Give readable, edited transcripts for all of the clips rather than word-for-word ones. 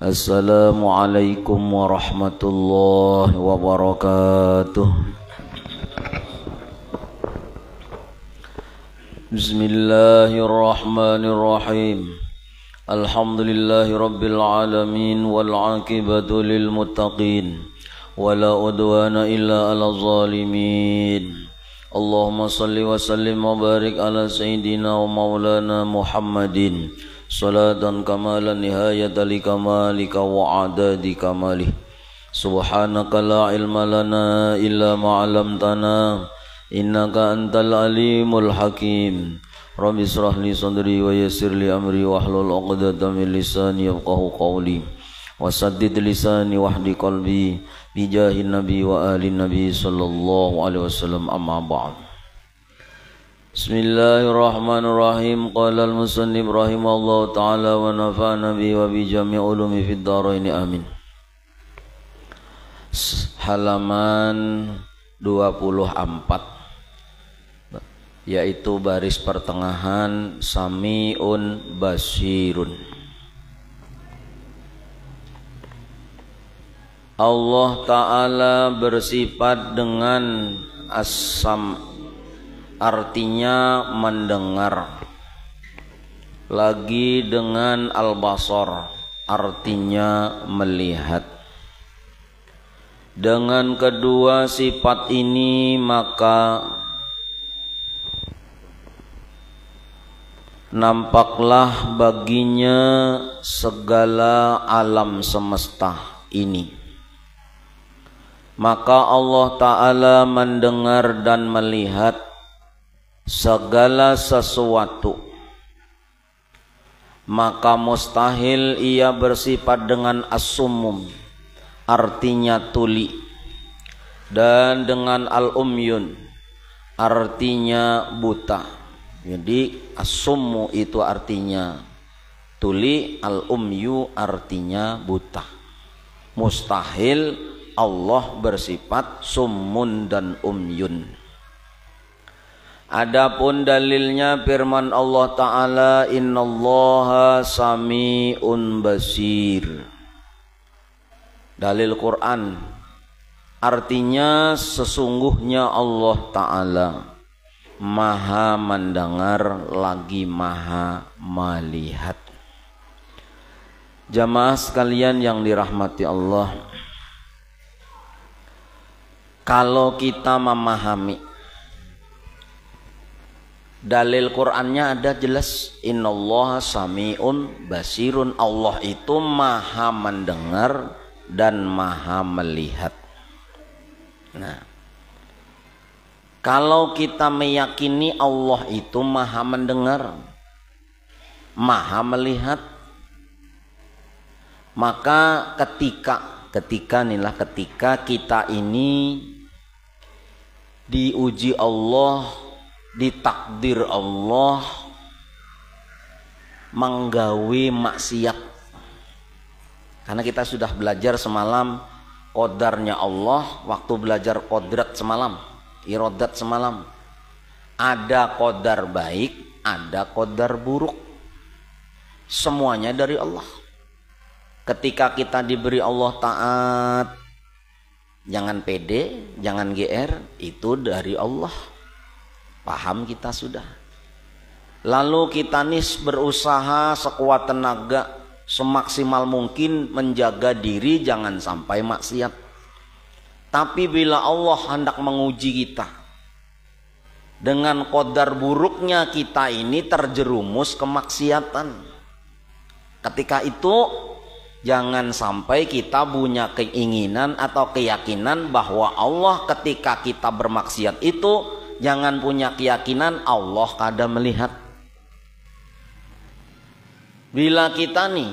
Assalamualaikum warahmatullahi wabarakatuh. Bismillahirrahmanirrahim. Alhamdulillahi rabbil alamin wal aqibatu lil muttaqin wala udwana illa 'alal zalimin. Allahumma salli wa sallim wa barik ala sayyidina wa maulana Muhammadin salatan kamalan nihayata li kamalika wa adadi kamalih. Subhanaka la ilma lana illa ma 'allamtana innaka antal alimul hakim. Rabbi israh li sadri wa yassir li amri wahlul 'uqdatam min lisani yafqahu qawli wasaddid lisani wahdi qalbi bijahin nabi wa ali nabi sallallahu alaihi wasallam. Amma ba'd. Bismillahirrahmanirrahim. Qala al-musannif rahimahullahu ta'ala wa nafa'ana bi wa bi jami' ulumi fid dharain amin. Halaman 24, yaitu baris pertengahan Sami'un Basirun. Allah Ta'ala bersifat dengan as-sam, artinya mendengar, lagi dengan al-basar, artinya melihat. Dengan kedua sifat ini maka nampaklah baginya segala alam semesta ini. Maka Allah Ta'ala mendengar dan melihat segala sesuatu. Maka mustahil ia bersifat dengan as-summum, artinya tuli, dan dengan al-umyun, artinya buta. Jadi as-summu itu artinya tuli, al-umyu artinya buta. Mustahil Allah bersifat summun dan umyun. Adapun dalilnya firman Allah Ta'ala, innallaha sami'un basir. Dalil Quran, artinya sesungguhnya Allah Ta'ala maha mendengar lagi maha melihat. Jamaah sekalian yang dirahmati Allah, kalau kita memahami dalil Qur'annya ada jelas, innallaha sami'un basirun. Allah itu maha mendengar dan maha melihat. Nah, kalau kita meyakini Allah itu maha mendengar, maha melihat, maka ketika kita ini diuji Allah, ditakdir Allah menggawe maksiat. Karena kita sudah belajar semalam qadarnya Allah, waktu belajar qadrat semalam, iradat semalam. Ada qadar baik, ada qadar buruk. Semuanya dari Allah. Ketika kita diberi Allah taat, jangan pede, jangan GR, itu dari Allah. Paham kita sudah. Lalu kita nih berusaha sekuat tenaga, semaksimal mungkin menjaga diri jangan sampai maksiat. Tapi bila Allah hendak menguji kita dengan qadar buruknya kita ini terjerumus kemaksiatan, ketika itu jangan sampai kita punya keinginan atau keyakinan bahwa Allah ketika kita bermaksiat itu, jangan punya keyakinan Allah kada melihat. Bila kita nih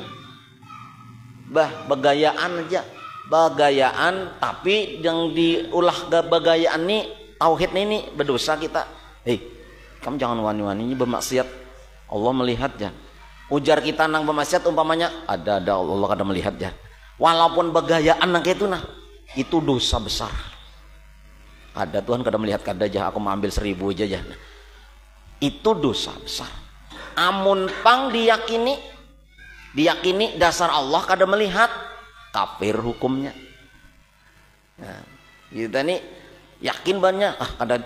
begayaan aja, begayaan, tapi yang diulah begayaan nih tauhid ini berdosa kita. Kamu jangan wani-wani bermaksiat, Allah melihat ya. Ujar kita nang bermaksiat umpamanya ada Allah kada melihat ya. Walaupun begayaan nang itu itu dosa besar. Ada Tuhan kada melihat kada aja, aku mau ambil 1000 aja. Itu dosa besar. Amun pang diyakini diyakini dasar Allah kada melihat, kafir hukumnya. Nah, kita nih yakin banyak,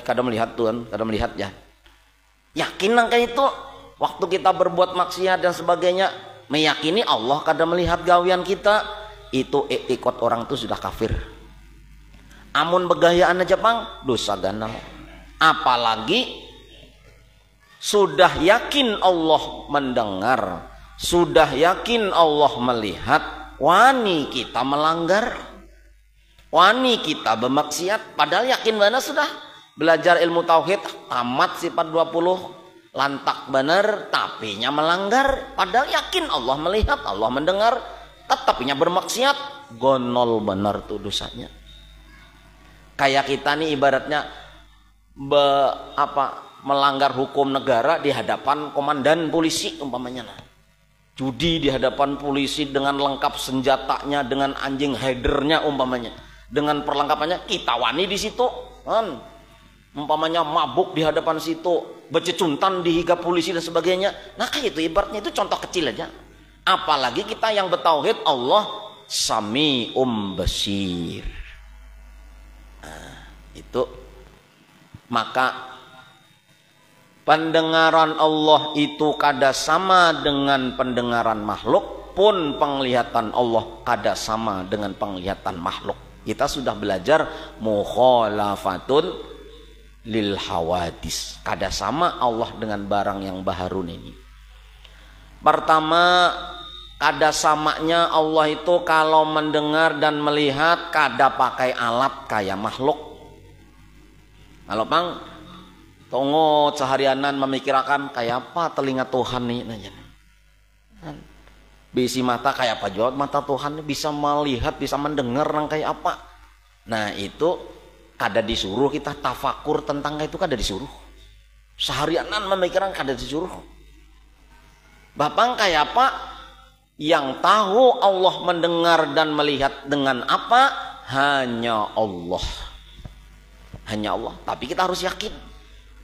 kada melihat Tuhan, kada melihat ya. Yakin nangka itu, waktu kita berbuat maksiat dan sebagainya, meyakini Allah kada melihat gawian kita, itu ikut orang itu sudah kafir. Amun begayaan aja pang, dosa ganal. Apalagi sudah yakin Allah mendengar, sudah yakin Allah melihat, wani kita melanggar, wani kita bermaksiat, padahal yakin benar sudah belajar ilmu tauhid tamat sifat 20 lantak benar, tapi nya melanggar, padahal yakin Allah melihat, Allah mendengar, tetapinya bermaksiat, gonol benar tuh dosanya. Kayak kita nih ibaratnya melanggar hukum negara di hadapan komandan polisi umpamanya. Judi di hadapan polisi dengan lengkap senjatanya, dengan anjing hidernya umpamanya, dengan perlengkapannya, kita wani di situ kan. Umpamanya mabuk di hadapan situ, bececuntan di hingga polisi dan sebagainya. Nah kayak itu ibaratnya itu contoh kecil aja. Apalagi kita yang bertauhid Allah Sami'um Basir. Nah, itu maka pendengaran Allah itu kada sama dengan pendengaran makhluk, pun penglihatan Allah kada sama dengan penglihatan makhluk. Kita sudah belajar mukhalafatun lil hawadis, kada sama Allah dengan barang yang baharun ini. Pertama, kada samanya Allah itu kalau mendengar dan melihat kada pakai alat kayak makhluk. Kalau pang tongo seharianan memikirkan kayak apa telinga Tuhan nih nanya. Bisi mata kayak apa juga mata Tuhan nih, bisa melihat, bisa mendengar nang kayak apa. Nah itu kada disuruh kita tafakur tentang itu, kada disuruh. Seharianan memikirkan kada disuruh. Bapang kayak apa? Yang tahu Allah mendengar dan melihat dengan apa? Hanya Allah. Hanya Allah. Tapi kita harus yakin.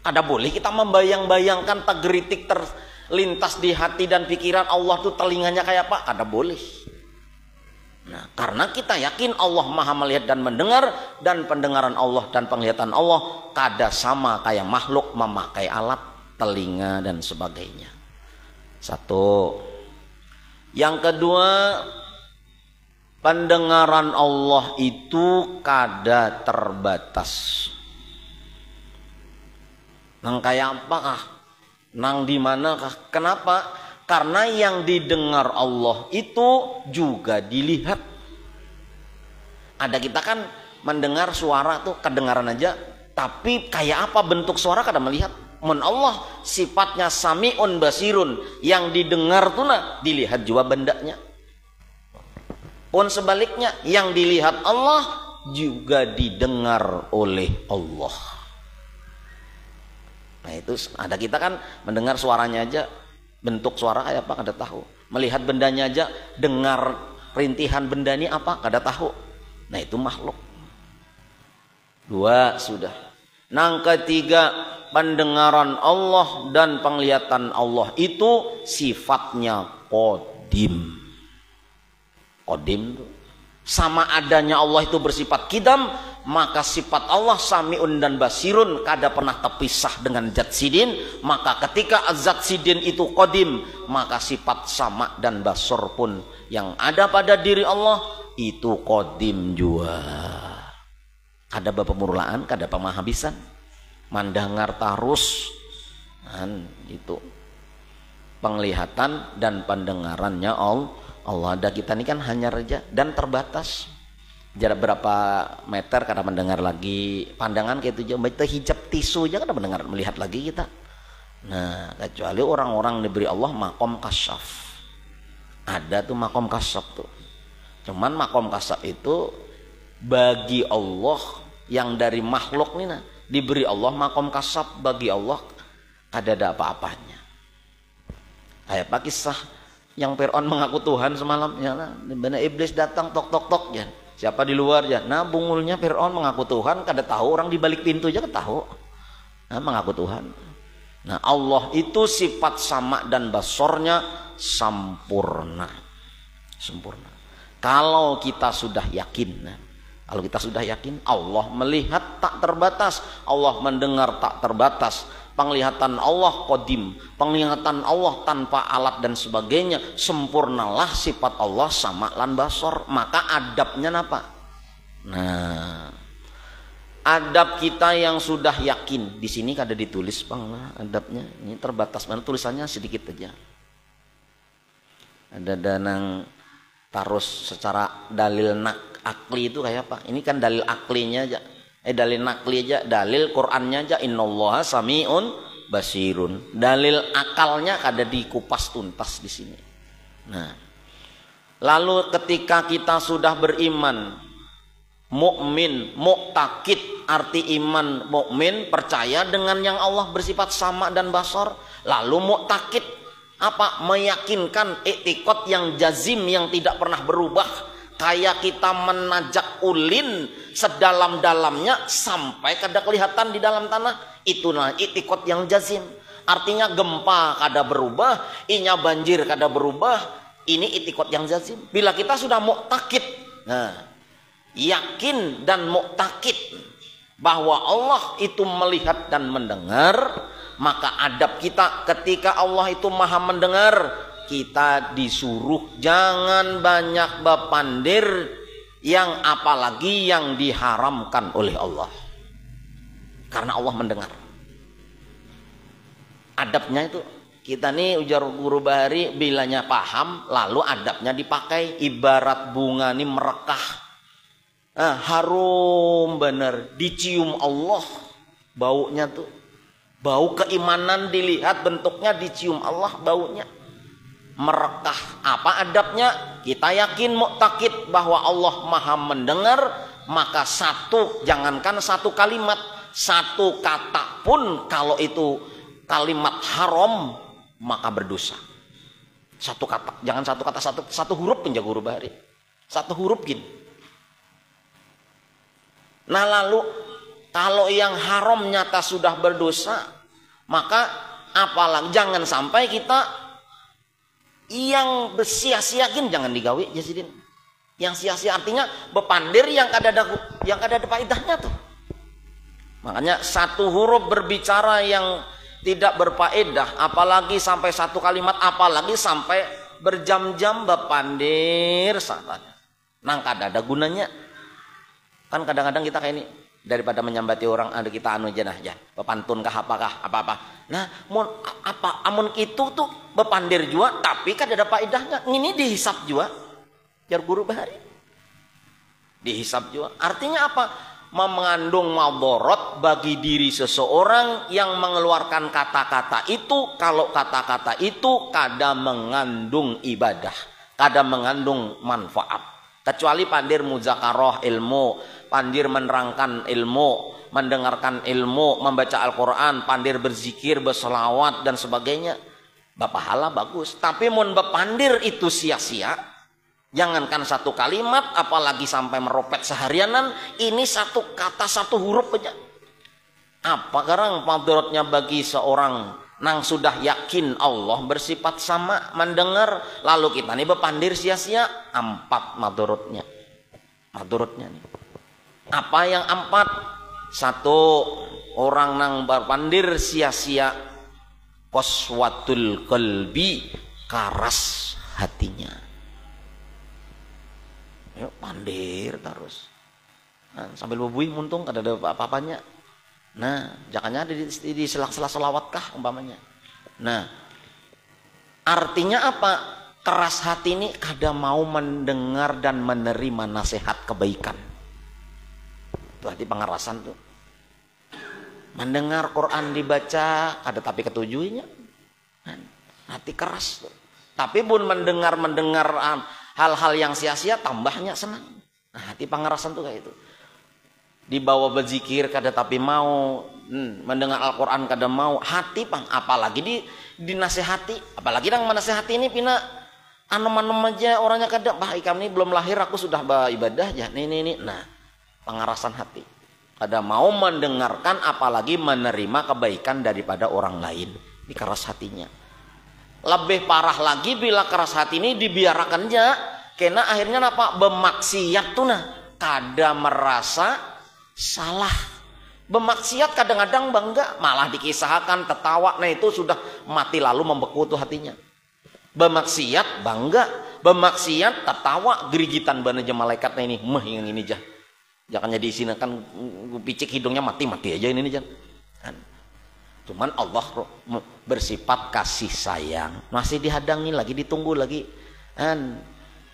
Kada boleh kita membayang-bayangkan tergeritik terlintas di hati dan pikiran Allah tuh telinganya kayak apa? Kada boleh. Nah, karena kita yakin Allah Maha melihat dan mendengar, dan pendengaran Allah dan penglihatan Allah kada sama kayak makhluk memakai alat telinga dan sebagainya. Satu. Yang kedua, pendengaran Allah itu kada terbatas. Nang kayak apakah? Nang di manakah? Kenapa? Karena yang didengar Allah itu juga dilihat. Ada kita kan mendengar suara tuh kedengaran aja, tapi kayak apa bentuk suara kada melihat. Men Allah sifatnya Sami'un Basirun, yang didengar tuh nah dilihat juga bendanya. Pun sebaliknya, yang dilihat Allah juga didengar oleh Allah. Nah itu ada kita kan mendengar suaranya aja, bentuk suara kayak apa kada tahu. Melihat bendanya aja, dengar rintihan benda ini apa kada tahu. Nah itu makhluk. Dua sudah. Nang ketiga, pendengaran Allah dan penglihatan Allah itu sifatnya qadim. Qadim itu sama adanya Allah itu bersifat kidam, maka sifat Allah Sami'un dan Basirun kada pernah terpisah dengan Zat Sidin. Maka ketika Zat Sidin itu qadim, maka sifat sama dan basar pun yang ada pada diri Allah itu qadim juga. Kada bapemurlaan, kada pemahabisan, mandangar tarus. Itu penglihatan dan pendengarannya Allah. Ada kita ini kan hanya reja dan terbatas. Jarak berapa meter kada mendengar lagi, pandangan kayak itu aja, hijab tisu aja kada mendengar melihat lagi kita. Nah kecuali orang-orang diberi Allah makom kasyaf. Ada tuh makom kasyaf tuh. Cuman makom kasyaf itu bagi Allah yang dari makhluk nih nah, diberi Allah makom kasyaf, bagi Allah kada ada apa-apanya. Kayak apa kisah yang Fir'aun mengaku Tuhan semalam ya, nah, benar iblis datang tok ya. Siapa di luar ya? Nah bungulnya Fir'aun mengaku Tuhan, kada tahu orang di balik pintu aja tahu. Nah mengaku Tuhan. Nah, Allah itu sifat sama dan basornya sempurna. Sempurna. Kalau kita sudah yakin, kalau kita sudah yakin Allah melihat tak terbatas, Allah mendengar tak terbatas, penglihatan Allah qadim, penglihatan Allah tanpa alat dan sebagainya, sempurnalah sifat Allah sama lan basor. Maka adabnya apa? Nah, adab kita yang sudah yakin di sini kada ditulis bang lah adabnya, ini terbatas mana tulisannya sedikit aja. Ada danang taruh secara dalil akli itu kayak apa? Ini kan dalil aklinya aja, dalil nakli aja, dalil Qurannya aja innallaha samiun basirun. Dalil akalnya kada dikupas tuntas di sini. Nah, lalu ketika kita sudah beriman mukmin, mu'takid, arti iman mukmin percaya dengan yang Allah bersifat sama dan basor. Lalu mu'takid apa? Meyakinkan i'tiqad yang jazim yang tidak pernah berubah. Kayak kita menajak ulin sedalam-dalamnya sampai kada kelihatan di dalam tanah. Itulah i'tiqad yang jazim. Artinya gempa kada berubah, inya banjir kada berubah. Ini i'tiqad yang jazim. Bila kita sudah mu'takid, nah, yakin dan mu'takid bahwa Allah itu melihat dan mendengar, maka adab kita ketika Allah itu maha mendengar, kita disuruh jangan banyak bepandir yang apalagi yang diharamkan oleh Allah, karena Allah mendengar. Adabnya itu kita nih ujar guru Bahari bilanya paham, lalu adabnya dipakai. Ibarat bunga nih merekah, harum bener, dicium Allah baunya tuh, bau keimanan dilihat bentuknya, dicium Allah baunya merekah. Apa adabnya? Kita yakin mu'takid bahwa Allah maha mendengar, maka jangankan satu kalimat, satu kata pun kalau itu kalimat haram maka berdosa. Satu kata, jangan satu kata, satu huruf pun, guru Bahari, satu huruf gini. Nah, lalu kalau yang haram nyata sudah berdosa, maka apalagi jangan sampai kita yang sia-siakin, jangan digawe jasidin. Yang sia-sia artinya bepandir yang kada ada faedahnya tuh. Makanya satu huruf berbicara yang tidak berfaedah, apalagi sampai satu kalimat, apalagi sampai berjam-jam bepandir saatnya. Nang kada ada gunanya. Kan kadang-kadang kita kayak ini, daripada menyambati orang, ada kita anu aja nah, ya pepantun kah apakah apa-apa. Nah, amun itu tuh bepandir jua, tapi kan ada faedahnya. Ini dihisap jua, jar guru Bahari. Dihisap jua. Artinya apa? Mengandung madorot bagi diri seseorang yang mengeluarkan kata-kata itu. Kalau kata-kata itu kada mengandung ibadah, kada mengandung manfaat. Kecuali pandir muzakarah ilmu, pandir menerangkan ilmu, mendengarkan ilmu, membaca Al-Quran, pandir berzikir, berselawat dan sebagainya, bapahala bagus. Tapi mun bepandir itu sia-sia, jangankan satu kalimat, apalagi sampai meropet seharianan, ini satu kata satu huruf aja. Apa sekarang madorotnya bagi seorang nang sudah yakin Allah bersifat sama mendengar, lalu kita nih bepandir sia-sia? 4 madorotnya. Madorotnya nih. Apa yang 4? 1, orang nang berpandir sia-sia, qaswatul qalbi, karas hatinya. Yuk pandir terus. Nah, sambil bubui muntung kada ada apa-apanya. Nah, jangannya ada di sela-sela selawat kah umpamanya. Nah, artinya apa? Keras hati ini kada mau mendengar dan menerima nasihat kebaikan. Itu hati pengerasan tuh. Mendengar Quran dibaca ada tapi ketujuhnya. Hati keras tuh. Tapi pun mendengar hal-hal yang sia-sia tambahnya senang. Nah, hati pengerasan tuh kayak itu. Dibawa berzikir kada tapi mau, mendengar Al-Quran kada mau, hati pang, apalagi dinasehati, apalagi nang menasehati ini pina anem-anem aja orangnya kada, bah ikam ini belum lahir aku sudah beribadah ya, ini. Nah, pengarasan hati. kada mau mendengarkan apalagi menerima kebaikan daripada orang lain. Ini keras hatinya. Lebih parah lagi bila keras hati ini dibiarkannya, kena akhirnya apa? Bermaksiat tuh nah, kada merasa salah. Bermaksiat kadang-kadang bangga, malah dikisahkan tertawa, nah itu sudah mati lalu membeku tuh hatinya. Bermaksiat bangga, bermaksiat tertawa, gerigitan banaja malaikatnya ini, mah yang ini jah. Jangan jadi sini kan picik hidungnya mati aja ini jah. Cuman Allah bersifat kasih sayang, masih dihadangi lagi, ditunggu lagi.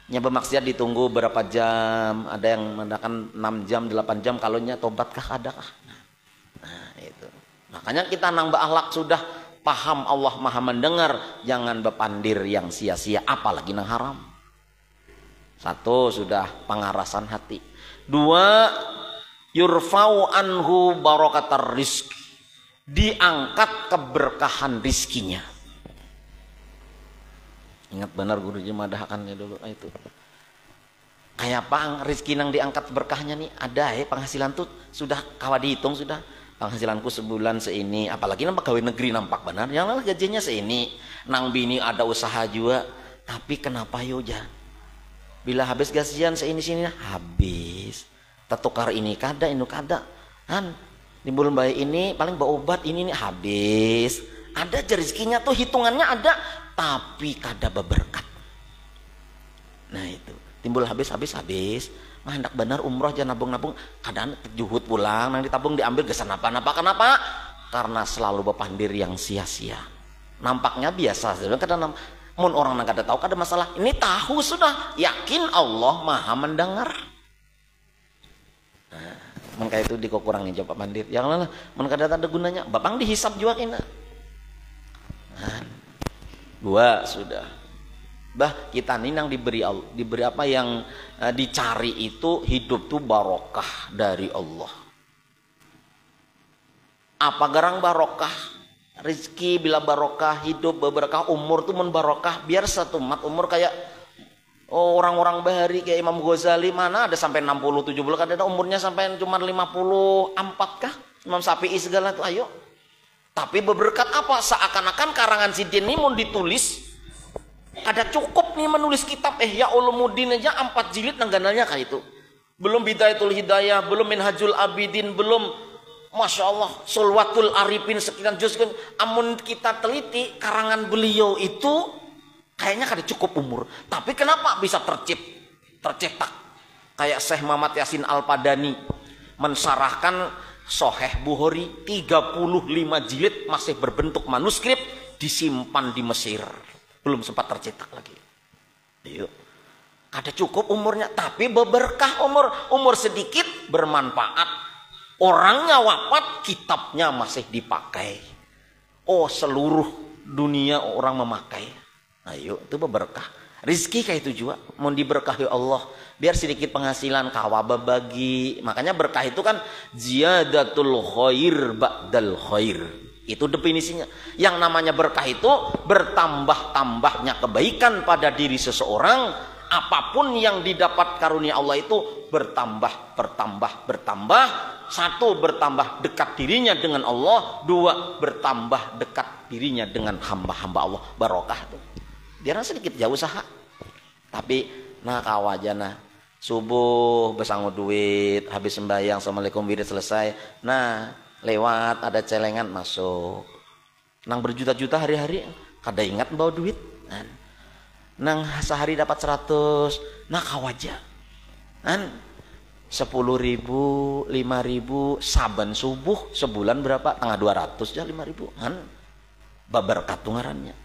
Nyoba maksiat ditunggu berapa jam, ada yang mengatakan 6 jam, 8 jam, kalaunya tobatkah adakah? Nah itu. Makanya kita nang berakhlak sudah paham Allah Maha mendengar, jangan berpandir yang sia-sia, apalagi nang haram. Satu sudah pengarasan hati. Dua, yurfau anhu barakatar rizki, diangkat keberkahan rizkinya. Ingat benar guru madahkannya dulu itu. Kayak apa rizki nang diangkat berkahnya nih? Ada ya penghasilan tuh sudah kawa dihitung sudah. Penghasilanku sebulan seini, apalagi nampak pegawai negeri nampak benar. Yang lain gajinya seini. Nang bini ada usaha juga, tapi kenapa yoja? Bila habis gajian seini sini habis. Tertukar ini kada, ini kada. Di bulan bayi ini paling bawa obat ini nih habis. Ada rezekinya tuh hitungannya ada, tapi kada berberkat. Nah itu timbul habis. Mah hendak benar umroh aja nabung kadang juhud pulang nang ditabung diambil gesan apa kenapa? Karena selalu berpandir yang sia-sia. Nampaknya biasa sebenarnya kadang mun orang nang kada tahu kada masalah. Ini tahu sudah, yakin Allah Maha mendengar. Nah, mun kayak itu dikurangin coba pandir. Janganlah mun kada ada gunanya. Bapang dihisap juga kena. Nah, dua sudah. Bah kita nih yang diberi apa yang dicari itu hidup tuh barokah dari Allah. Apa garang barokah? Rizki bila barokah, hidup berkah, umur tuh mun barokah. Biar satu mat umur kayak orang-orang bahari kayak Imam Ghazali, mana ada sampai 60 70 kan ada umurnya sampai cuma 54 kah? Imam Syafi'i segala tuh ayo. Tapi berberkat apa? Seakan-akan karangan Sidin ini mau ditulis kada cukup nih menulis kitab Ihya Ulumuddin aja 4 jilid nangganalnya kayak itu. Belum Bidayatul Hidayah, belum Minhajul Abidin, belum Masya Allah Sulwatul Arifin sekian juz kan. Amun kita teliti karangan beliau itu kayaknya kada cukup umur. Tapi kenapa bisa tercetak? Kayak Syekh Muhammad Yasin Al-Padani mensarahkan Sahih Bukhari 35 jilid masih berbentuk manuskrip disimpan di Mesir. Belum sempat tercetak lagi. Yuk. Kada cukup umurnya, tapi berberkah umur sedikit bermanfaat. Orangnya wafat, kitabnya masih dipakai. Oh, seluruh dunia orang memakai. Ayo, itu berberkah. Rizki kayak itu juga, mau diberkahi Allah. Biar sedikit penghasilan kawa berbagi. Makanya berkah itu kan ziyadatul khair ba'dal khair. Itu definisinya. Yang namanya berkah itu bertambah-tambahnya kebaikan pada diri seseorang. Apapun yang didapat karunia Allah itu bertambah. Satu, bertambah dekat dirinya dengan Allah. Dua, bertambah dekat dirinya dengan hamba-hamba Allah. Barokah itu. Dia sedikit jauh usaha. Tapi nah kawajana subuh besangu duit, habis sembahyang assalamualaikum wirid selesai. Nah lewat ada celengan masuk nang berjuta-juta hari-hari kada ingat bawa duit nang sehari dapat 100 nah kawaja 10.000 5.000 saban subuh sebulan berapa tengah 200 ya 5.000 baberkat ngarannya.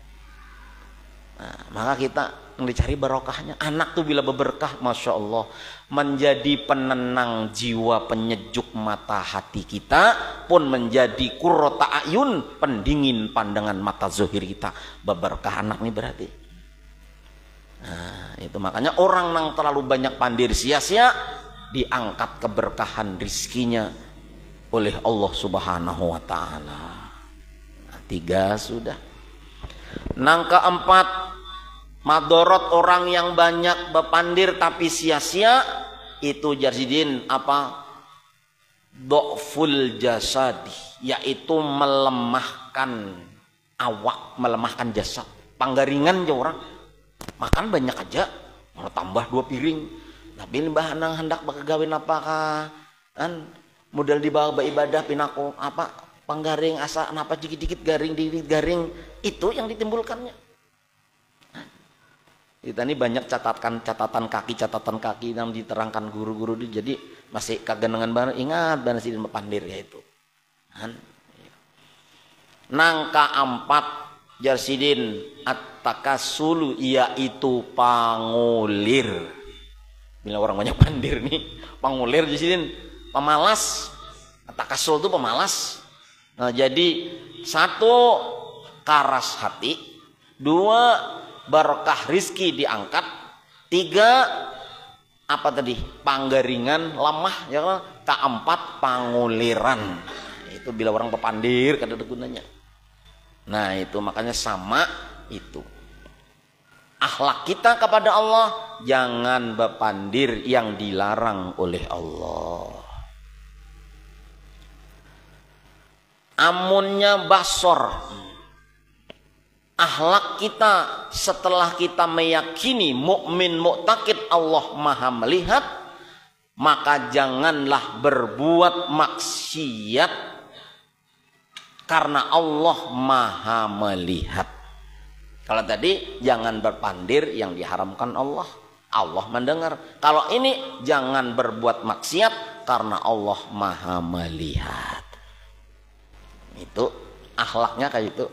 Nah, maka kita dicari barokahnya. Anak tuh bila berberkah, Masya Allah, menjadi penenang jiwa, penyejuk mata hati kita, pun menjadi qurrata ayun, pendingin pandangan mata zuhir kita. Berberkah anak nih berarti. Nah, itu makanya orang yang terlalu banyak pandir sia-sia diangkat keberkahan rizkinya oleh Allah Subhanahu wa Ta'ala. Nah, 3 sudah. Nang keempat, madorot orang yang banyak berpandir tapi sia-sia itu jarzidin apa? dhaful jasadi, yaitu melemahkan awak, melemahkan jasad. Panggaringan aja orang makan banyak aja, mau tambah 2 piring. Tapi mbah nang hendak bakagawin apakah kan modal dibawa ibadah pinako apa panggaring asa napa dikit-dikit garing dikit garing, itu yang ditimbulkannya. Kita ini banyak catatan kaki yang diterangkan guru-guru, jadi masih kagenengan banget ingat banget sidin pandir ya itu. Nangka 4 jarsidin at-takasulu, yaitu pangulir. Bila orang banyak pandir nih, pangulir jarsidin pemalas. Takasul itu pemalas. Nah, jadi 1 karas hati, 2 barokah rizki diangkat, 3 apa tadi panggaringan lemah ya kan, keempat panguliran. Itu bila orang pepandir kada ada gunanya. Nah itu makanya sama itu akhlak kita kepada Allah, jangan bepandir yang dilarang oleh Allah. Amunnya basor, akhlak kita setelah kita meyakini mukmin mu'taqid Allah maha melihat, maka janganlah berbuat maksiat karena Allah maha melihat. Kalau tadi jangan berpandir yang diharamkan Allah, Allah mendengar. Kalau ini jangan berbuat maksiat karena Allah maha melihat. Itu akhlaknya kayak itu.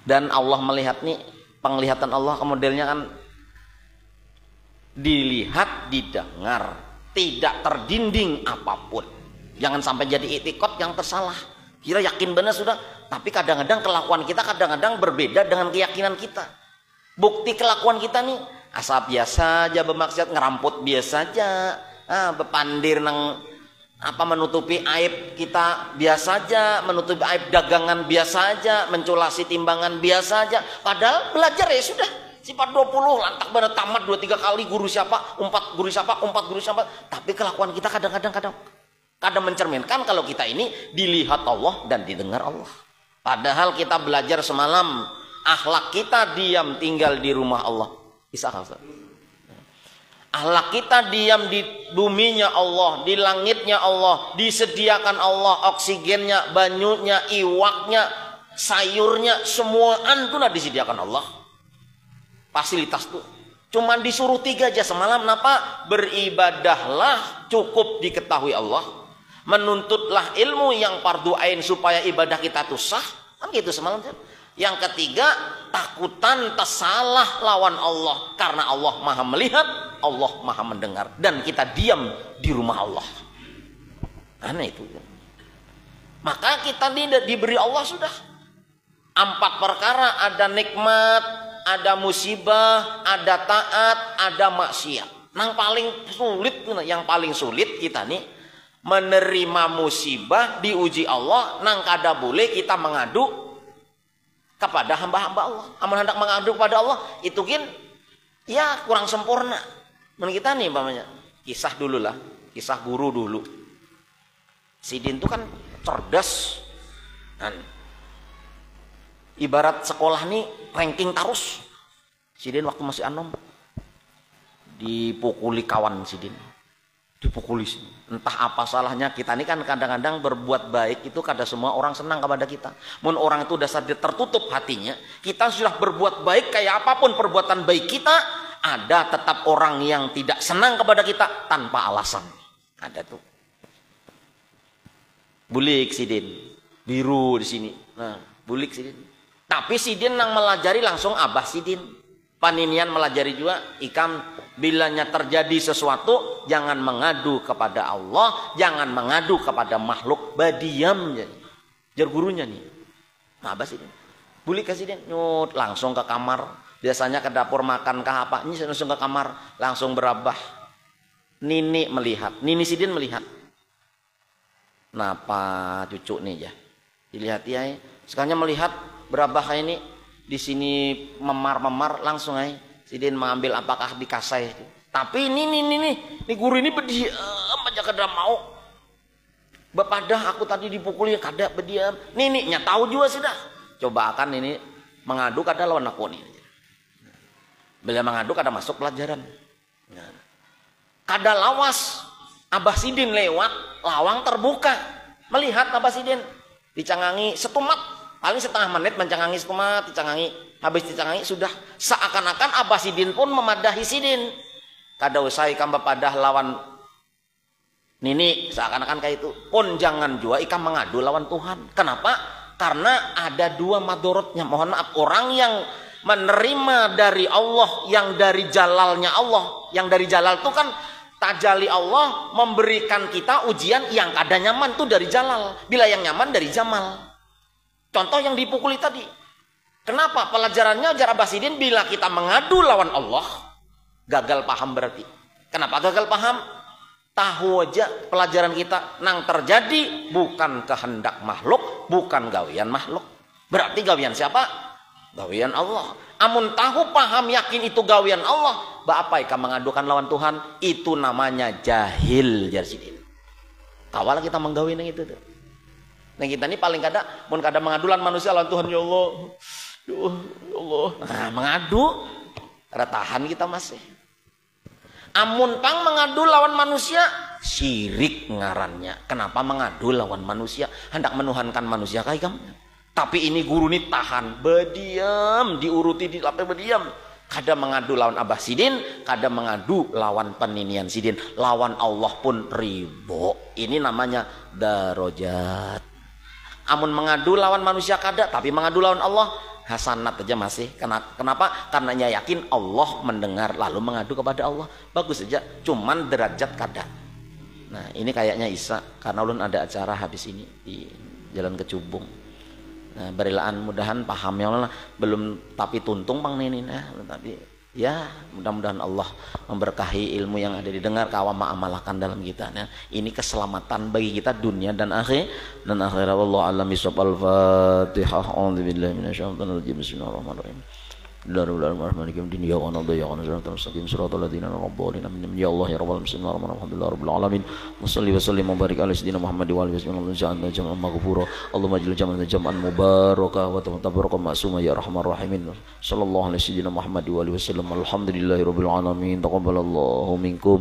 Dan Allah melihat nih, penglihatan Allah modelnya kan dilihat, didengar, tidak terdinding apapun. Jangan sampai jadi itikad yang tersalah. Kira yakin benar sudah, tapi kadang-kadang kelakuan kita kadang-kadang berbeda dengan keyakinan kita. Bukti kelakuan kita nih, asal biasa aja bermaksiat, ngeramput biasa aja, bepandir nang apa menutupi aib kita biasa aja, menutupi aib dagangan biasa aja, menculasi timbangan biasa aja. Padahal belajar ya sudah sifat 20 lantak bener tamat 2-3 kali guru siapa, 4 guru siapa. Tapi kelakuan kita kadang-kadang mencerminkan kalau kita ini dilihat Allah dan didengar Allah. Padahal kita belajar semalam, akhlak kita diam tinggal di rumah Allah. Bisa akhlak kita diam di buminya Allah, di langitnya Allah, disediakan Allah oksigennya, banyunya, iwaknya, sayurnya, semuaan itu disediakan Allah. Fasilitas tuh. Cuman disuruh 3 aja semalam, kenapa? Beribadahlah cukup diketahui Allah. Menuntutlah ilmu yang fardu ain supaya ibadah kita tuh sah, kan gitu semalam. Yang ketiga, takutan tersalah lawan Allah karena Allah maha melihat, Allah maha mendengar, dan kita diam di rumah Allah. Aneh itu. Maka kita diberi Allah sudah 4 perkara, ada nikmat, ada musibah, ada taat, ada maksiat. Yang paling sulit kita nih menerima musibah, diuji Allah, nang kada boleh kita mengadu kepada hamba-hamba Allah. Amun hendak mengadu kepada Allah itu kan ya kurang sempurna. Men kita nih umpamanya kisah dulu lah, kisah guru dulu. Sidin itu kan cerdas, kan ibarat sekolah nih ranking terus. Sidin waktu masih anom dipukuli kawan Sidin, dipukuli. Entah apa salahnya kita ini kan kadang-kadang berbuat baik itu kada semua orang senang kepada kita. Mun orang itu dasar dia tertutup hatinya, kita sudah berbuat baik kayak apapun perbuatan baik kita, ada tetap orang yang tidak senang kepada kita tanpa alasan. Ada tuh. Bulik Sidin, biru di sini. Nah, bulik Sidin. Tapi Sidin nang melajari langsung abah Sidin. Paninian melajari juga ikam. Bilanya terjadi sesuatu, jangan mengadu kepada Allah, jangan mengadu kepada makhluk, badiam jadi. Jar gurunya nih. Nah, apa sih? Boleh kasih dia nyut langsung ke kamar. Biasanya ke dapur makan kah apa? Ini langsung ke kamar, langsung berabah. Nini melihat, Nini Sidin melihat. Napa cucu nih ya? Dilihat ya. Sekarang melihat berabah kayak ini di sini memar-memar langsung aja. Sidin mengambil apakah dikasai. Tapi ini guru ini berdiam aja kada mau. Bapadah aku tadi dipukuli kada berdiam. Niniknya tahu juga sudah. Coba akan ini mengadu kada lawan aku nih. Bila mengadu kada masuk pelajaran. Kada lawas Abah Sidin lewat, lawang terbuka. Melihat Abah Sidin dicangangi setumat, paling setengah menit mencangangi setumat, dicangangi, habis dicangangi sudah seakan-akan Abah Sidin pun memadahi Sidin. Kada usah ikam bapadah lawan nini, seakan-akan kayak itu. Pun jangan juga ikam mengadu lawan Tuhan. Kenapa? Karena ada dua madorotnya. Mohon maaf, orang yang menerima dari Allah, yang dari jalalnya Allah, yang dari jalal itu kan tajali Allah memberikan kita ujian yang kada nyaman tuh dari jalal. Bila yang nyaman dari jamal. Contoh yang dipukuli tadi. Kenapa? Pelajarannya ajar Abah Sidin, bila kita mengadu lawan Allah, gagal paham berarti. Kenapa gagal paham? Tahu aja pelajaran kita nang terjadi bukan kehendak makhluk, bukan gawian makhluk. Berarti gawian siapa? Gawian Allah. Amun tahu paham yakin itu gawian Allah, apa ikam mengadukan lawan Tuhan? Itu namanya jahil jar Sidin. Kawal kita menggawi nang itu tuh. Nah kita ini paling kada mun kada mengadulan manusia lawan Tuhan, ya Allah. Ya Allah. Nah, mengadu kada tahan kita masih. Amun pang mengadu lawan manusia, syirik ngarannya. Kenapa mengadu lawan manusia? Hendak menuhankan manusia kayak kamu. Tapi ini guru ini tahan, berdiam, diuruti di lapar berdiam. Kada mengadu lawan Abah Sidin, kada mengadu lawan peninian Sidin, lawan Allah pun ribo. Ini namanya darajat. Amun mengadu lawan manusia kada, tapi mengadu lawan Allah hasanat aja masih. Kenapa? Karena yakin Allah mendengar lalu mengadu kepada Allah. Bagus saja, cuman derajat kada. Nah ini kayaknya Isa, karena ulun ada acara habis ini di Jalan Kecubung. Nah berilaan mudahan pahamnya lah, belum tapi tuntung pang nini nah, tapi ya mudah-mudahan Allah memberkahi ilmu yang ada didengar, kawam amalkan dalam kita. Nah ini keselamatan bagi kita dunia dan akhir wallahu a'lam bishawab. Al-Fatihah. A'udzubillahi minasyaitonir rajim. Bismillahirrahmanirrahim. Bismillahirrahmanirrahim. Dunya wa nadhiya wa nazaratul mustaqim siratal ladzina an'amta alaihim ya Allah ya rabbal alamin. Wassalli wa sallim wa barik ala sayyidina Muhammad wa alihi wasallam. Jam'an maghfura. Allahumma ajil jam'an mubarakah wa tabarakah ma'suma ya arhamar rahimin. Sallallahu alaihi sayyidina Muhammad wa alihi wasallam. Alhamdulillahirabbil alamin. Taqabbalallahu minkum.